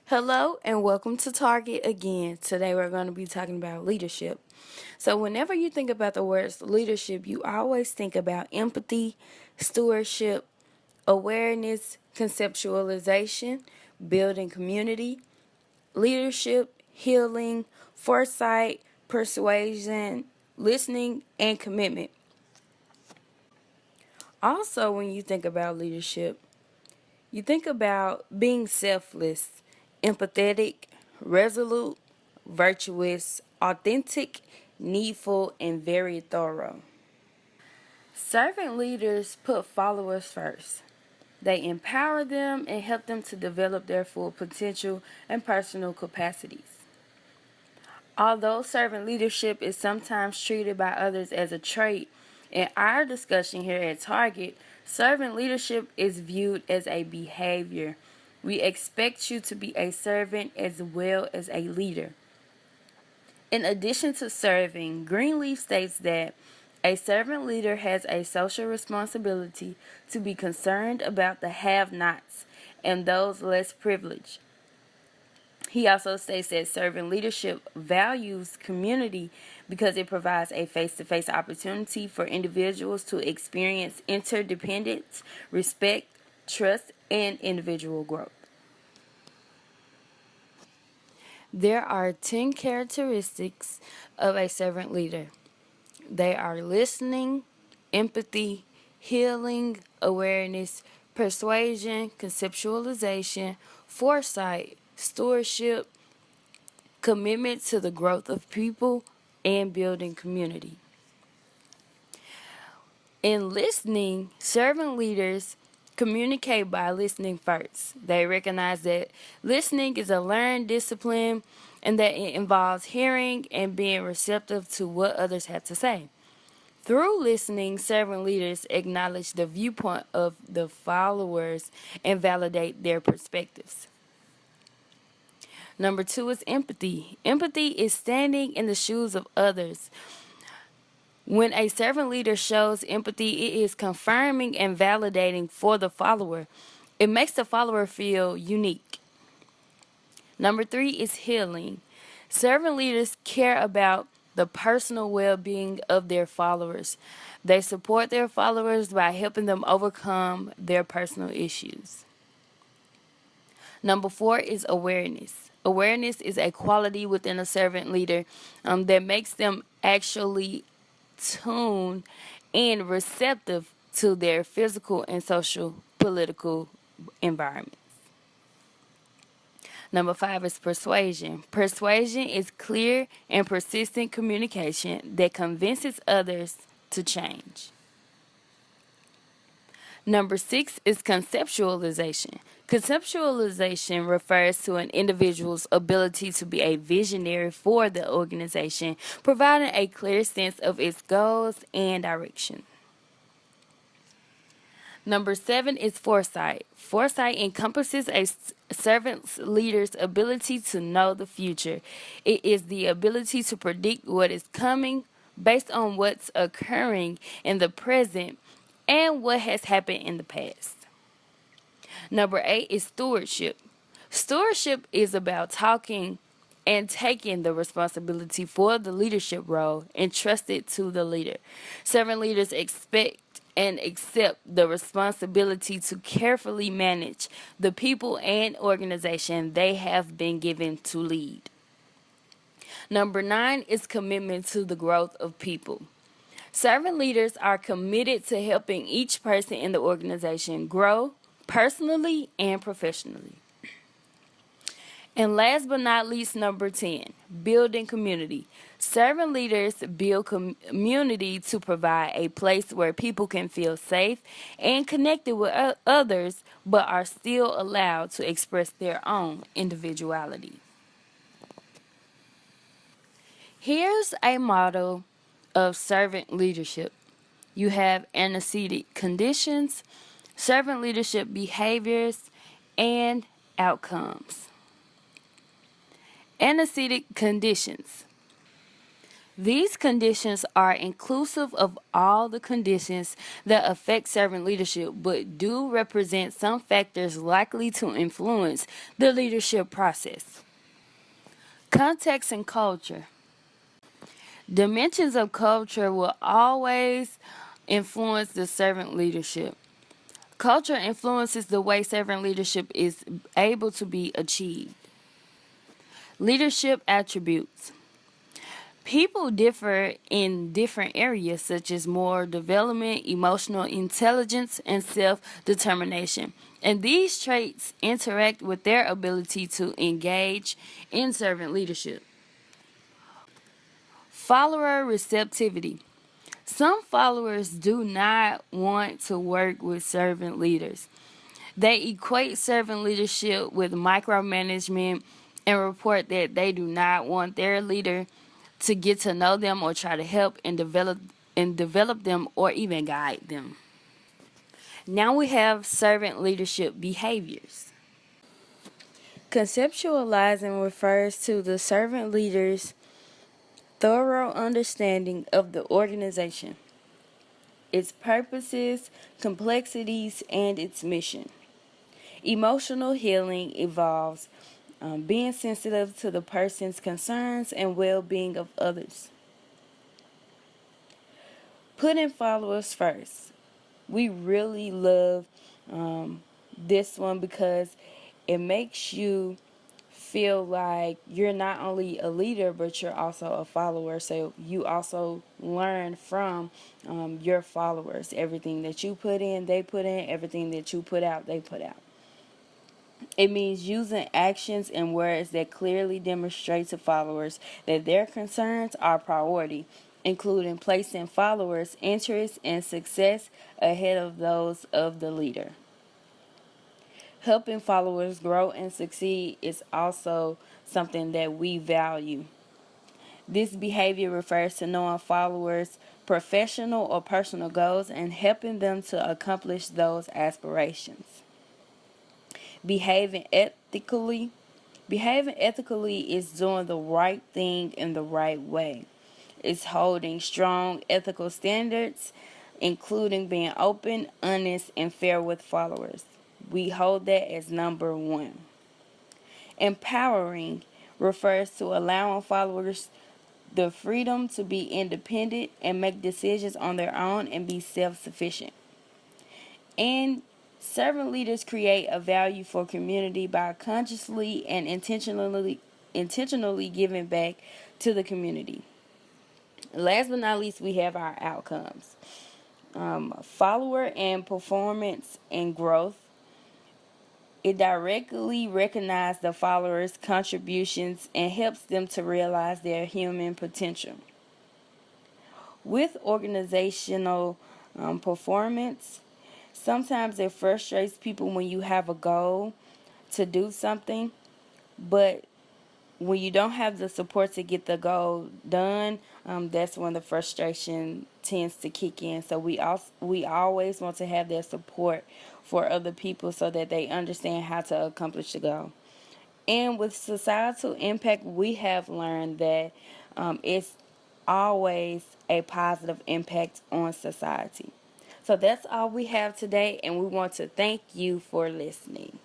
Hello and welcome to Target again. Today we're going to be talking about leadership. So, whenever you think about the words leadership, you always think about empathy, stewardship, awareness, conceptualization, building community, leadership, healing, foresight, persuasion, listening, and commitment. Also, when you think about leadership, you think about being selfless, empathetic, resolute, virtuous, authentic, needful, and very thorough. Servant leaders put followers first. They empower them and help them to develop their full potential and personal capacities. Although servant leadership is sometimes treated by others as a trait, in our discussion here at Target, servant leadership is viewed as a behavior. We expect you to be a servant as well as a leader. In addition to serving, Greenleaf states that a servant leader has a social responsibility to be concerned about the have-nots and those less privileged. He also states that servant leadership values community because it provides a face-to-face opportunity for individuals to experience interdependence, respect, trust, and individual growth. There are 10 characteristics of a servant leader. They are listening, empathy, healing, awareness, persuasion, conceptualization, foresight, stewardship, commitment to the growth of people, and building community. In listening, servant leaders communicate by listening first. They recognize that listening is a learned discipline and that it involves hearing and being receptive to what others have to say. Through listening, servant leaders acknowledge the viewpoint of the followers and validate their perspectives. Number 2 is empathy. Empathy is standing in the shoes of others. When a servant leader shows empathy, it is confirming and validating for the follower. It makes the follower feel unique. Number 3 is healing. Servant leaders care about the personal well-being of their followers. They support their followers by helping them overcome their personal issues. Number 4 is awareness. Awareness is a quality within a servant leader that makes them actually tuned and receptive to their physical and social political environments. Number 5 is persuasion. Persuasion is clear and persistent communication that convinces others to change. Number 6 is conceptualization. Conceptualization refers to an individual's ability to be a visionary for the organization, providing a clear sense of its goals and direction. Number 7 is foresight. Foresight encompasses a servant leader's ability to know the future. It is the ability to predict what is coming based on what's occurring in the present and what has happened in the past. Number 8 is stewardship. Stewardship is about talking and taking the responsibility for the leadership role entrusted to the leader. Servant leaders expect and accept the responsibility to carefully manage the people and organization they have been given to lead. Number 9 is commitment to the growth of people. Servant leaders are committed to helping each person in the organization grow personally and professionally. And last but not least, number 10, building community. Servant leaders build community to provide a place where people can feel safe and connected with others, but are still allowed to express their own individuality. Here's a model of servant leadership. You have antecedent conditions, servant leadership behaviors, and outcomes. Antecedent conditions. These conditions are inclusive of all the conditions that affect servant leadership, but do represent some factors likely to influence the leadership process. Context and culture. Dimensions of culture will always influence the servant leadership. Culture influences the way servant leadership is able to be achieved. Leadership attributes. People differ in different areas such as moral development, emotional intelligence, and self determination. And these traits interact with their ability to engage in servant leadership. Follower receptivity. Some followers do not want to work with servant leaders. They equate servant leadership with micromanagement and report that they do not want their leader to get to know them or try to help and develop them or even guide them. Now we have servant leadership behaviors. Conceptualizing refers to the servant leader's thorough understanding of the organization, its purposes, complexities, and its mission. Emotional healing involves being sensitive to the person's concerns and well-being of others. Putting followers first. We really love this one because it makes you feel like you're not only a leader but you're also a follower, so you also learn from your followers. Everything that you put in, they put in. Everything that you put out, they put out. It means using actions and words that clearly demonstrate to followers that their concerns are priority, including placing followers' interests and success ahead of those of the leader. Helping followers grow and succeed is also something that we value. This behavior refers to knowing followers' professional or personal goals and helping them to accomplish those aspirations. Behaving ethically. Behaving ethically is doing the right thing in the right way. It's holding strong ethical standards, including being open, honest, and fair with followers. We hold that as number one. Empowering refers to allowing followers the freedom to be independent and make decisions on their own and be self-sufficient. And servant leaders create a value for community by consciously and intentionally giving back to the community. Last but not least, we have our outcomes. Follower and performance and growth. It directly recognizes the followers' contributions and helps them to realize their human potential. With organizational performance, sometimes it frustrates people when you have a goal to do something, but when you don't have the support to get the goal done, that's when the frustration tends to kick in. So we always want to have that support for other people so that they understand how to accomplish the goal. And with societal impact, we have learned that it's always a positive impact on society. So that's all we have today, and we want to thank you for listening.